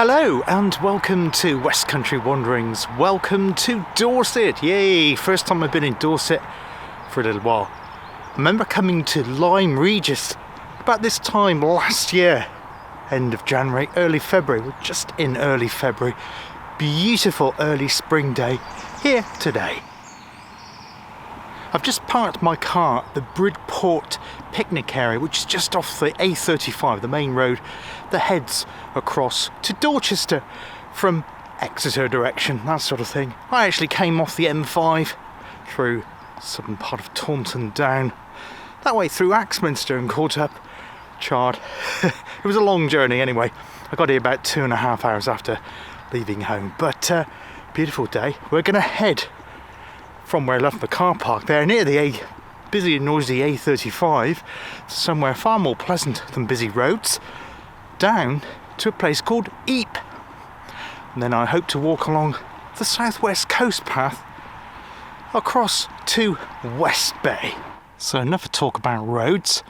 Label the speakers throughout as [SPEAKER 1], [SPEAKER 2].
[SPEAKER 1] Hello and welcome to West Country Wanderings. Welcome to Dorset. Yay! First time I've been in Dorset for a little while. I remember coming to Lyme Regis about this time last year. End of January, early February. We're just in early February. Beautiful early spring day here today. I've just parked my car at the Bridport picnic area, which is just off the A35, the main road that heads across to Dorchester from Exeter direction, that sort of thing. I actually came off the M5 through southern part of Taunton down that way through Axminster and caught up Chard. It was a long journey anyway. I got here about 2.5 hours after leaving home, but beautiful day. We're going to head from where I left the car park there near the busy and noisy A35, somewhere far more pleasant than busy roads, down to a place called Eype. And then I hope to walk along the southwest coast path across to West Bay. So enough of talk about roads,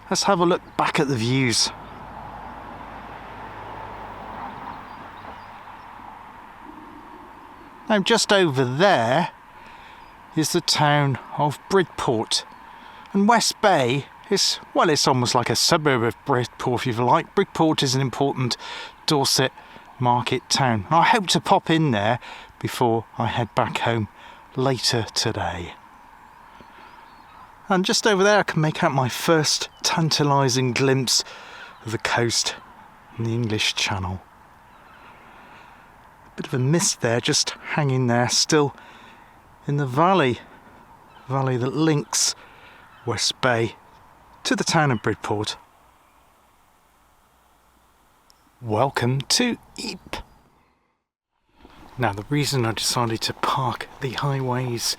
[SPEAKER 1] let's have a look back at the views. Now just over there is the town of Bridport, and West Bay is, well, it's almost like a suburb of Bridport if you like. Bridport is an important Dorset market town. I hope to pop in there before I head back home later today. And just over there I can make out my first tantalising glimpse of the coast and the English Channel. A bit of a mist there, just hanging there still in the valley that links West Bay to the town of Bridport. Welcome to Eype. Now, the reason I decided to park the Highways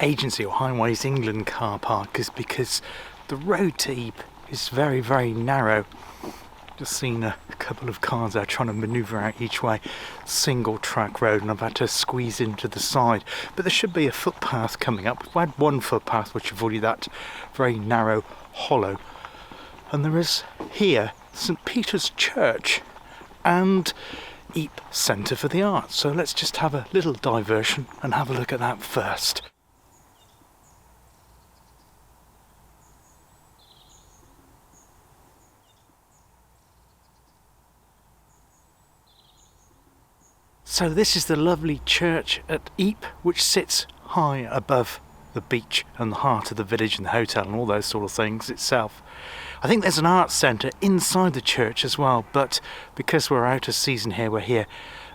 [SPEAKER 1] Agency or Highways England car park is because the road to Eype is very, very narrow. Just seen a couple of cars there trying to manoeuvre out each way. Single track road, and I've had to squeeze into the side. But there should be a footpath coming up. We've had one footpath which avoided that very narrow hollow. And there is here St Peter's Church and Eype Centre for the Arts. So let's just have a little diversion and have a look at that first. So this is the lovely church at Eype, which sits high above the beach and the heart of the village and the hotel and all those sort of things itself. I think there's an arts centre inside the church as well, but because we're out of season here, we're here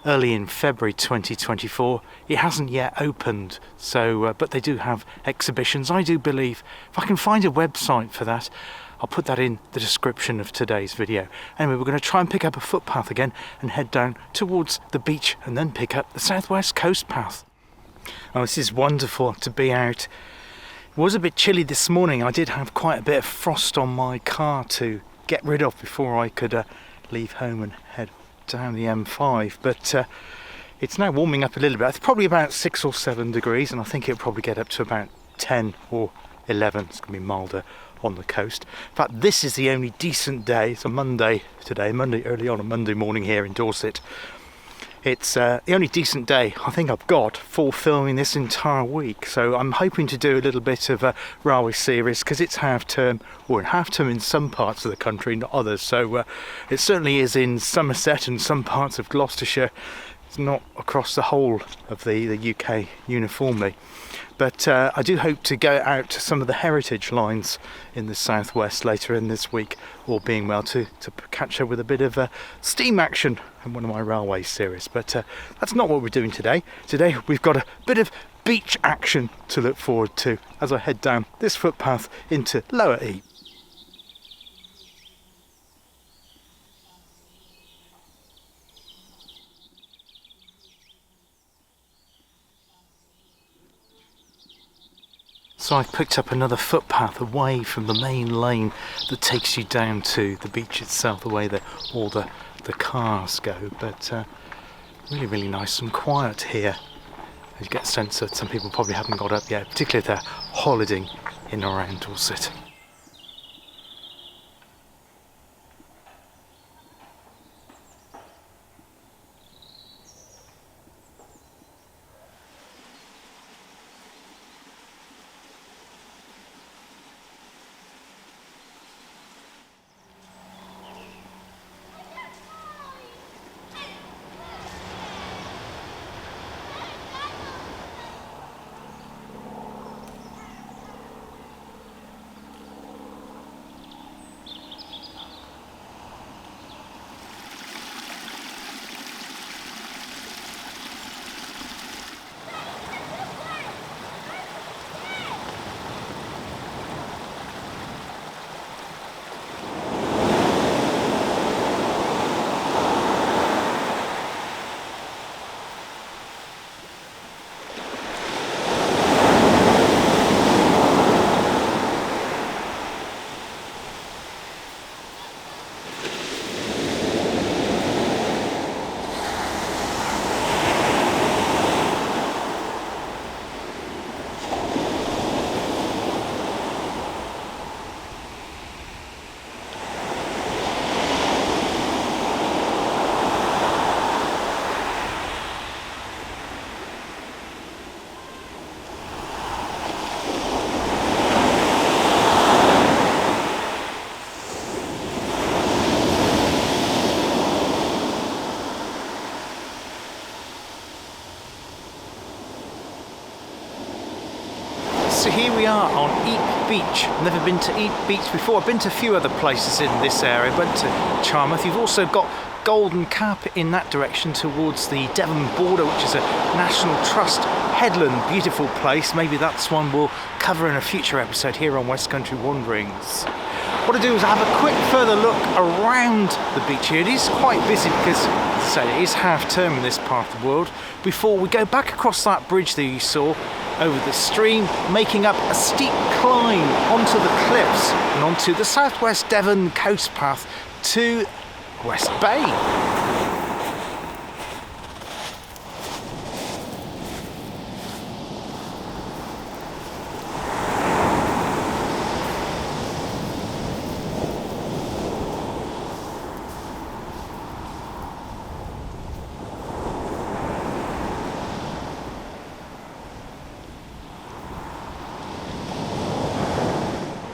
[SPEAKER 1] early in February 2024, it hasn't yet opened. So, but they do have exhibitions, I do believe. If I can find a website for that, I'll put that in the description of today's video. Anyway, we're going to try and pick up a footpath again and head down towards the beach and then pick up the southwest coast path. Oh, this is wonderful to be out. It was a bit chilly this morning. I did have quite a bit of frost on my car to get rid of before I could leave home and head down the M5. But it's now warming up a little bit. It's probably about 6 or 7 degrees, and I think it'll probably get up to about 10 or 11. It's going to be milder on the coast. In fact, this is the only decent day. It's a Monday today, early on a Monday morning here in Dorset. It's the only decent day I think I've got for filming this entire week. So I'm hoping to do a little bit of a railway series because it's half term, or half term in some parts of the country, not others. So it certainly is in Somerset and some parts of Gloucestershire. It's not across the whole of the UK uniformly. But I do hope to go out to some of the heritage lines in the southwest later in this week, all being well, to catch up with a bit of steam action in one of my railway series. But that's not what we're doing today. Today we've got a bit of beach action to look forward to as I head down this footpath into Lower Eype. So I've picked up another footpath away from the main lane that takes you down to the beach itself, the way that all the cars go. But really, really nice and quiet here. You get a sense that some people probably haven't got up yet, particularly if they're holidaying in or around Dorset. So here we are on Eype Beach. Never been to Eype Beach before. I've been to a few other places in this area. Went to Charmouth. You've also got Golden Cap in that direction towards the Devon border, which is a National Trust headland. Beautiful place. Maybe that's one we'll cover in a future episode here on West Country Wanderings. What I do is I have a quick further look around the beach here. It is quite busy because, as I say, it is half term in this part of the world. Before we go back across that bridge that you saw over the stream, making up a steep climb onto the cliffs and onto the southwest Devon coast path to West Bay.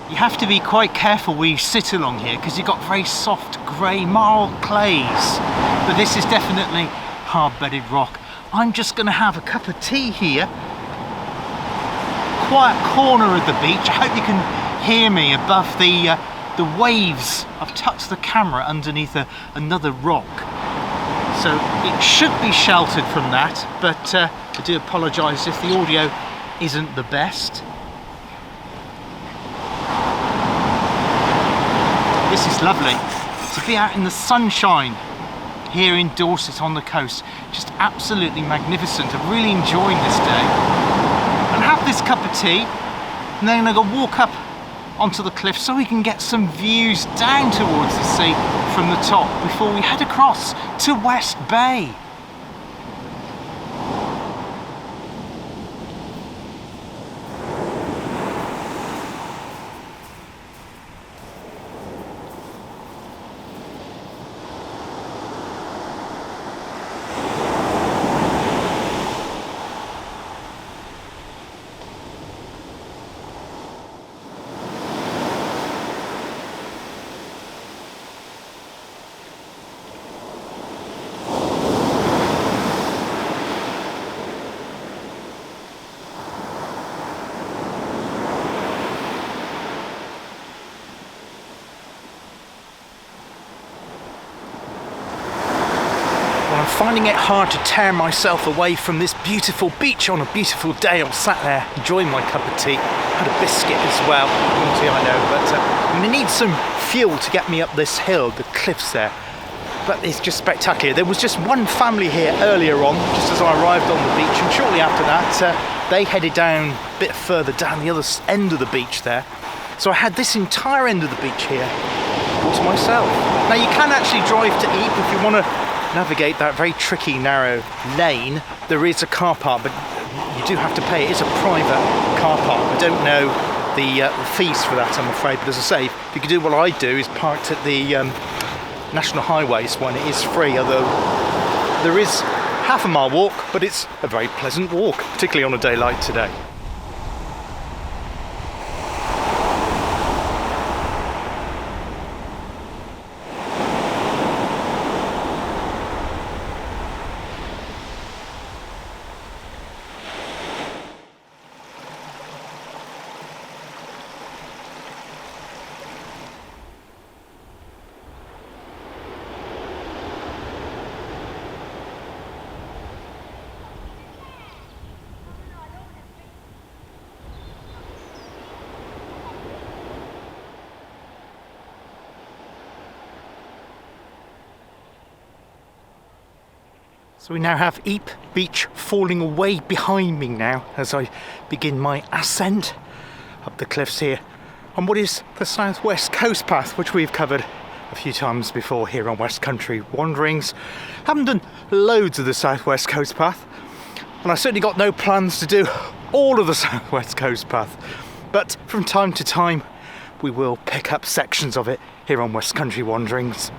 [SPEAKER 1] You have to be quite careful where you sit along here because you've got very soft grey marl clays, but this is definitely hard-bedded rock. I'm just going to have a cup of tea here, quiet corner of the beach. I hope you can hear me above the waves. I've tucked the camera underneath another rock, so it should be sheltered from that, but I do apologise if the audio isn't the best. This is lovely, to be out in the sunshine here in Dorset on the coast. Just absolutely magnificent. I'm really enjoying this day. And have this cup of tea, and then I'm going to walk up onto the cliff so we can get some views down towards the sea from the top before we head across to West Bay. I'm finding it hard to tear myself away from this beautiful beach on a beautiful day. I'm sat there enjoying my cup of tea. Had a biscuit as well, tea I know, but I'm going to need some fuel to get me up this hill, the cliffs there. But it's just spectacular. There was just one family here earlier on, just as I arrived on the beach, and shortly after that they headed down a bit further down the other end of the beach there. So I had this entire end of the beach here all to myself. Now you can actually drive to Eype if you want to navigate that very tricky narrow lane. There is a car park, but you do have to pay. It is a private car park. I don't know the fees for that, I'm afraid, but as I say, if you could do what I do, is parked at the national highways when it is free, although there is half a mile walk, but it's a very pleasant walk, particularly on a day like today. So we now have Eype Beach falling away behind me now as I begin my ascent up the cliffs here on what is the southwest coast path, which we've covered a few times before here on West Country Wanderings. Haven't done loads of the southwest coast path, and I certainly got no plans to do all of the southwest coast path, but from time to time we will pick up sections of it here on West Country Wanderings.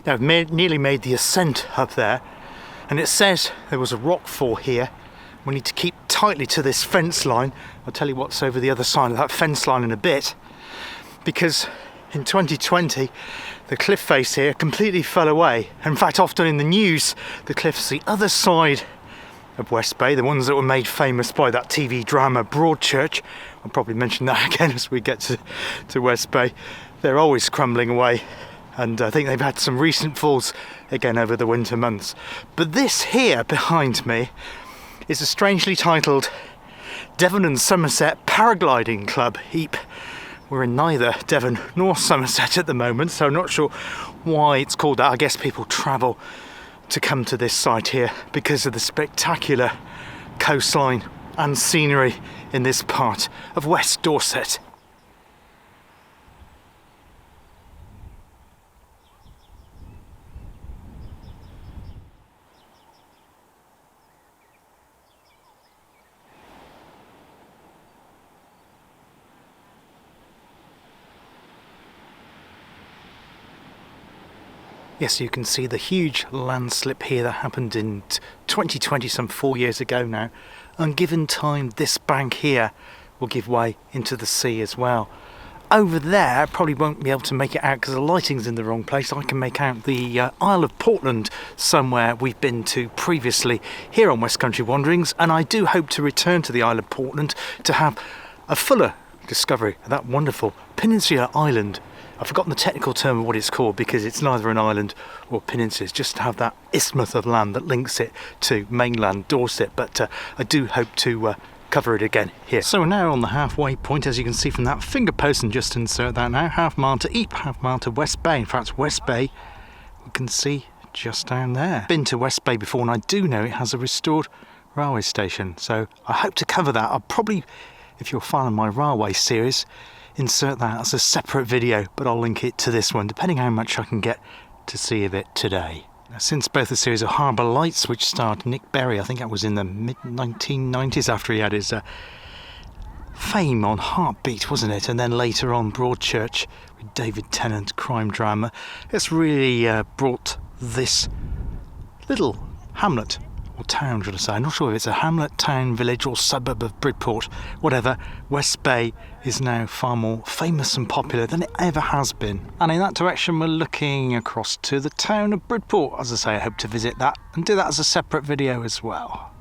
[SPEAKER 1] Now I've nearly made the ascent up there, and it says there was a rock fall here. We need to keep tightly to this fence line. I'll tell you what's over the other side of that fence line in a bit. because in 2020 the cliff face here completely fell away. In fact, often in the news, the cliffs the other side of West Bay, the ones that were made famous by that TV drama Broadchurch, I'll probably mention that again as we get to West Bay, they're always crumbling away. And I think they've had some recent falls again over the winter months. But this here behind me is a strangely titled Devon and Somerset Paragliding Club, Eype. We're in neither Devon nor Somerset at the moment, so I'm not sure why it's called that. I guess people travel to come to this site here because of the spectacular coastline and scenery in this part of West Dorset. Yes, you can see the huge landslip here that happened in 2020, some 4 years ago now. And given time, this bank here will give way into the sea as well. Over there, I probably won't be able to make it out because the lighting's in the wrong place. I can make out the Isle of Portland somewhere we've been to previously here on West Country Wanderings, and I do hope to return to the Isle of Portland to have a fuller discovery of that wonderful peninsular island. I've forgotten the technical term of what it's called because it's neither an island or peninsula. It's just to have that isthmus of land that links it to mainland Dorset. But I do hope to cover it again here. So we're now on the halfway point, as you can see from that finger post, and just insert that now. Half mile to Eype, half mile to West Bay. In fact, West Bay we can see just down there. Been to West Bay before, and I do know it has a restored railway station. So I hope to cover that. I'll probably, if you're following my railway series, insert that as a separate video, but I'll link it to this one, depending how much I can get to see of it today. Now, since both the series of Harbour Lights, which starred Nick Berry, I think that was in the mid-1990s after he had his fame on Heartbeat, wasn't it? And then later on Broadchurch with David Tennant, crime drama. It's really brought this little hamlet, or town should I say, I'm not sure if it's a hamlet, town, village or suburb of Bridport, whatever. West Bay is now far more famous and popular than it ever has been. And in that direction we're looking across to the town of Bridport. As I say, I hope to visit that and do that as a separate video as well.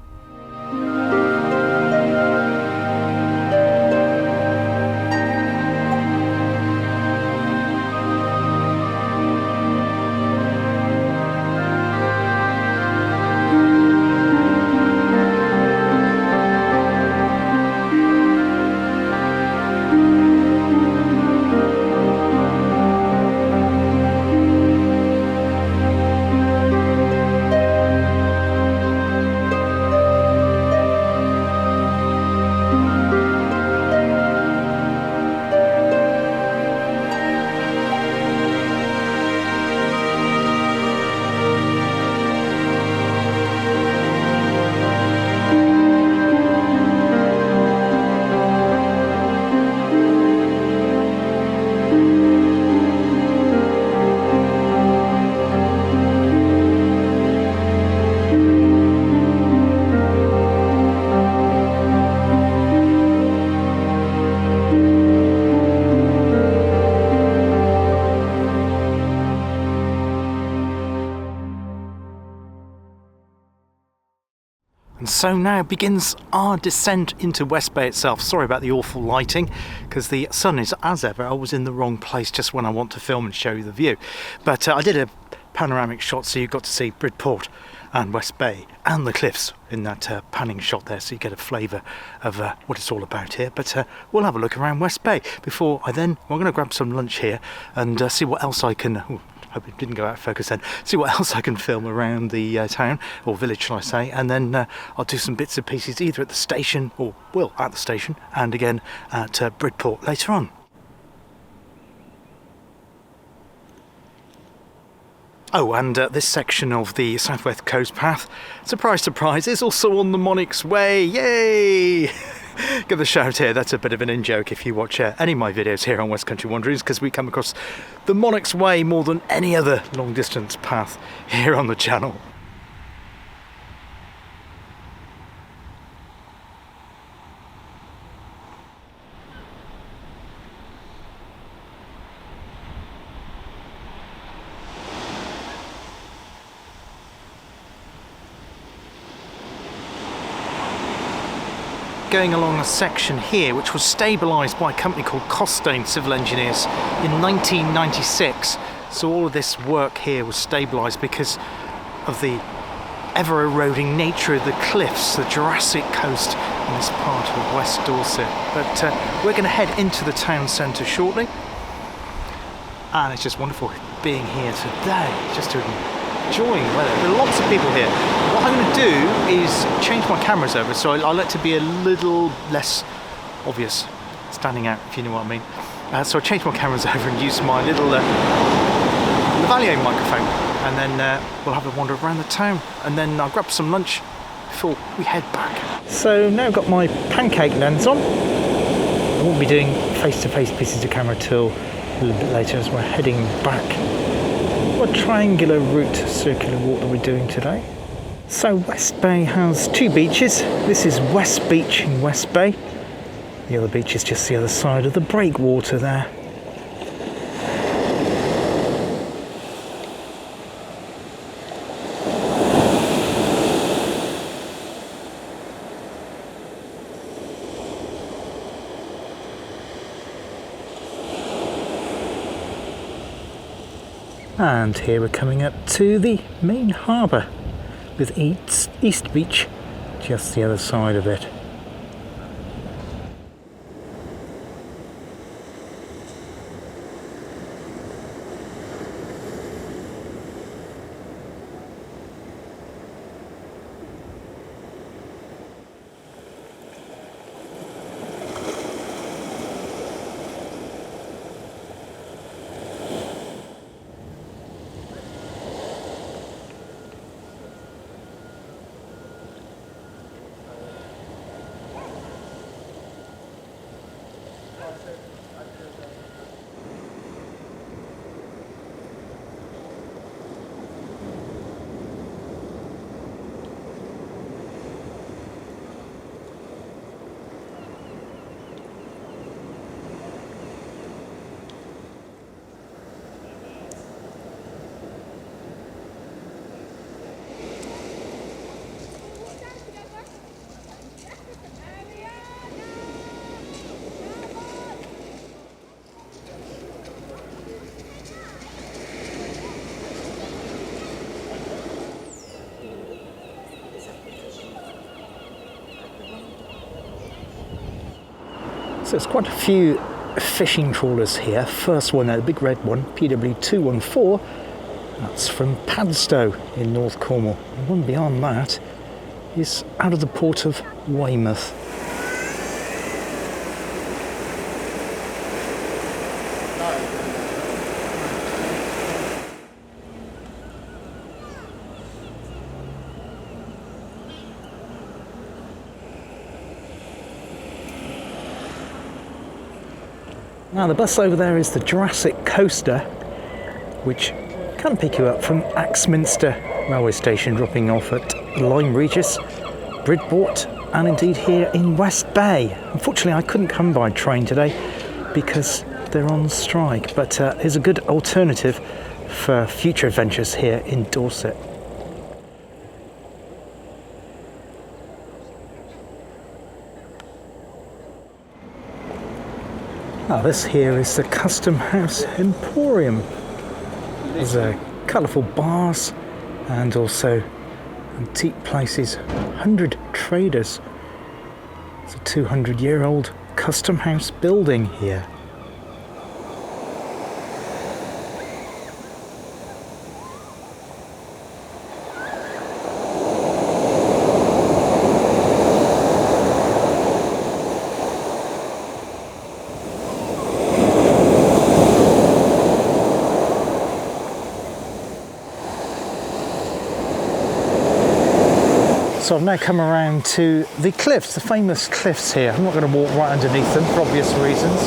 [SPEAKER 1] And so now begins our descent into West Bay itself. Sorry about the awful lighting, because the sun is, as ever, always in the wrong place just when I want to film and show you the view. But I did a panoramic shot, so you got to see Bridport and West Bay and the cliffs in that panning shot there, so you get a flavour of what it's all about here. But we'll have a look around West Bay before I'm going to grab some lunch here and see what else I can... hope it didn't go out of focus then. See what else I can film around the town, or village shall I say, and then I'll do some bits and pieces either at the station, or well, at the station, and again at Bridport later on. Oh, and this section of the Southwest Coast Path, surprise, surprise, is also on the Monarch's Way. Yay! Give a shout here, that's a bit of an in-joke if you watch any of my videos here on West Country Wanderings, because we come across the Monarch's Way more than any other long-distance path here on the channel. going along a section here which was stabilised by a company called Costain Civil Engineers in 1996. So all of this work here was stabilised because of the ever-eroding nature of the cliffs, the Jurassic coast in this part of West Dorset. But we're going to head into the town centre shortly, and it's just wonderful being here today, just to enjoying the weather. There are lots of people here. What I'm going to do is change my cameras over, so I like to be a little less obvious, standing out, if you know what I mean. So I changed my cameras over and used my little lavalier microphone, and then we'll have a wander around the town, and then I'll grab some lunch before we head back. So now I've got my pancake lens on. I won't be doing face-to-face pieces of camera till a little bit later as we're heading back. What a triangular route, circular walk that we're doing today. So West Bay has two beaches. This is West Beach in West Bay. The other beach is just the other side of the breakwater there. And here we're coming up to the main harbour with East Beach just the other side of it. So there's quite a few fishing trawlers here. First one there, the big red one, PW214, that's from Padstow in North Cornwall. And one beyond that is out of the port of Weymouth. Now the bus over there is the Jurassic Coaster, which can pick you up from Axminster railway station, dropping off at Lyme Regis, Bridport, and indeed here in West Bay. Unfortunately I couldn't come by train today because they're on strike, but here's a good alternative for future adventures here in Dorset. Now this here is the Custom House Emporium. There's colourful bars and also antique places, 100 Traders. It's a 200-year-old custom house building here. So I've now come around to the cliffs, the famous cliffs here. I'm not going to walk right underneath them for obvious reasons.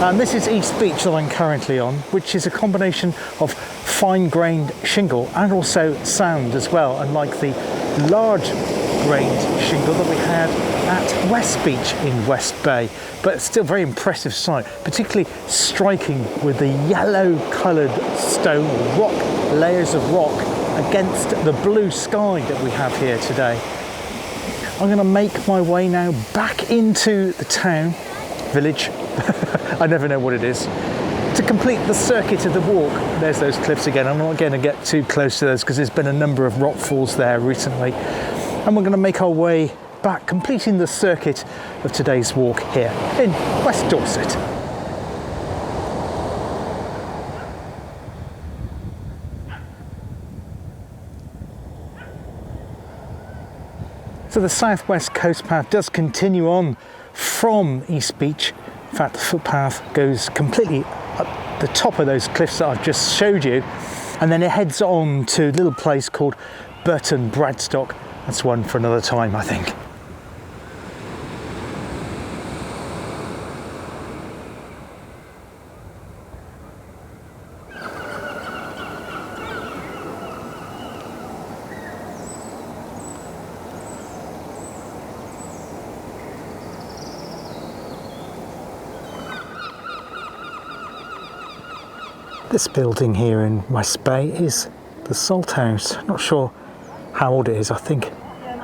[SPEAKER 1] And this is East Beach that I'm currently on, which is a combination of fine-grained shingle and also sand as well, unlike the large-grained shingle that we had at West Beach in West Bay. But still very impressive sight, particularly striking with the yellow-coloured stone, rock, layers of rock against the blue sky that we have here today. I'm going to make my way now back into the town, village, I never know what it is, to complete the circuit of the walk. There's those cliffs again. I'm not going to get too close to those because there's been a number of rock falls there recently. And we're going to make our way back, completing the circuit of today's walk here in West Dorset. So the southwest coast path does continue on from East Beach. In fact, the footpath goes completely up the top of those cliffs that I've just showed you, and then it heads on to a little place called Burton Bradstock. That's one for another time, I think. This building here in West Bay is the Salt House. Not sure how old it is. I think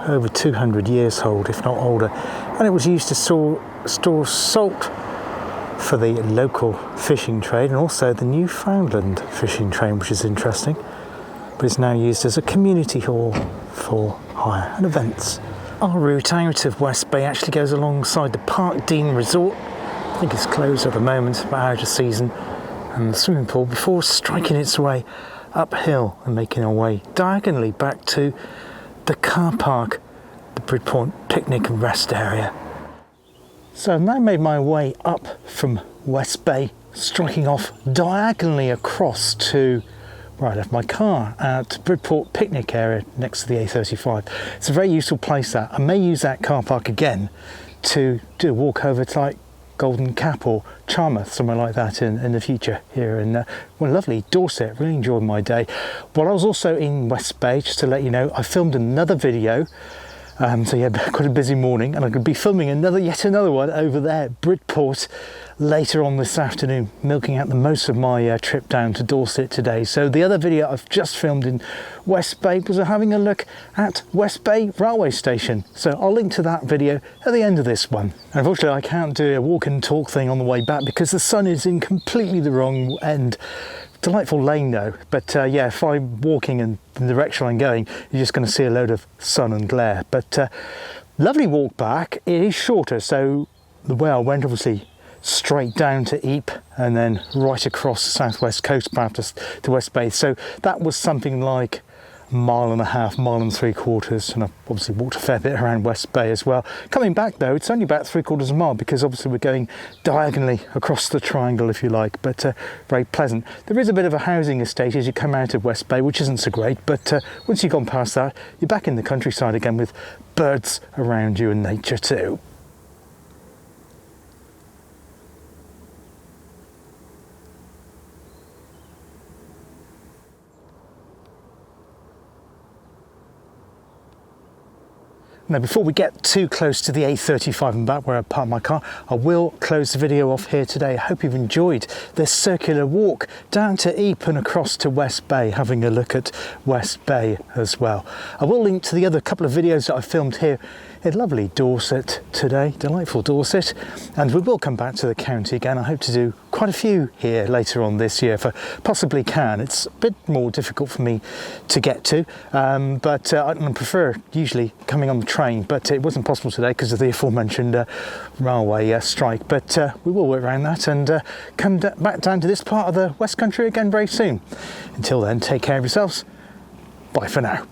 [SPEAKER 1] over 200 years old, if not older. And it was used to store salt for the local fishing trade and also the Newfoundland fishing trade, which is interesting. But it's now used as a community hall for hire and events. Our route out of West Bay actually goes alongside the Park Dean Resort. I think it's closed at the moment, but out of season. And the swimming pool before striking its way uphill and making our way diagonally back to the car park, the Bridport picnic and rest area. So I've now made my way up from West Bay, striking off diagonally across to where I left my car at Bridport picnic area next to the A35. It's a very useful place that. I may use that car park again to do a walk over to like Golden Cap or Charmouth, somewhere like that in the future here in well, lovely Dorset. Really enjoyed my day. While I was also in West Bay, just to let you know, I filmed another video. So yeah, quite a busy morning, and I'm going to be filming yet another one over there at Bridport later on this afternoon, milking out the most of my trip down to Dorset today. So the other video I've just filmed in West Bay was having a look at West Bay railway station. So I'll link to that video at the end of this one. And unfortunately I can't do a walk and talk thing on the way back because the sun is in completely the wrong end. Delightful lane though, but yeah, if I'm walking in the direction I'm going, you're just going to see a load of sun and glare. But lovely walk back. It is shorter, so the way I went, obviously straight down to Eype and then right across the southwest coast path to West Bay. So that was something like a mile and a half, mile and 3/4, and I've obviously walked a fair bit around West Bay as well. Coming back though, it's only about 3/4 of a mile because obviously we're going diagonally across the triangle, if you like, but very pleasant. There is a bit of a housing estate as you come out of West Bay, which isn't so great, but once you've gone past that, you're back in the countryside again with birds around you and nature too. Now, before we get too close to the A35 and back where I parked my car, I will close the video off here today. I hope you've enjoyed this circular walk down to Eype and across to West Bay, having a look at West Bay as well. I will link to the other couple of videos that I filmed here in lovely Dorset today, delightful Dorset, and we will come back to the county again. I hope to do quite a few here later on this year if I possibly can. It's a bit more difficult for me to get to, but I prefer usually coming on the train, but it wasn't possible today because of the aforementioned railway strike, but we will work around that and come back down to this part of the West Country again very soon. Until then, take care of yourselves. Bye for now.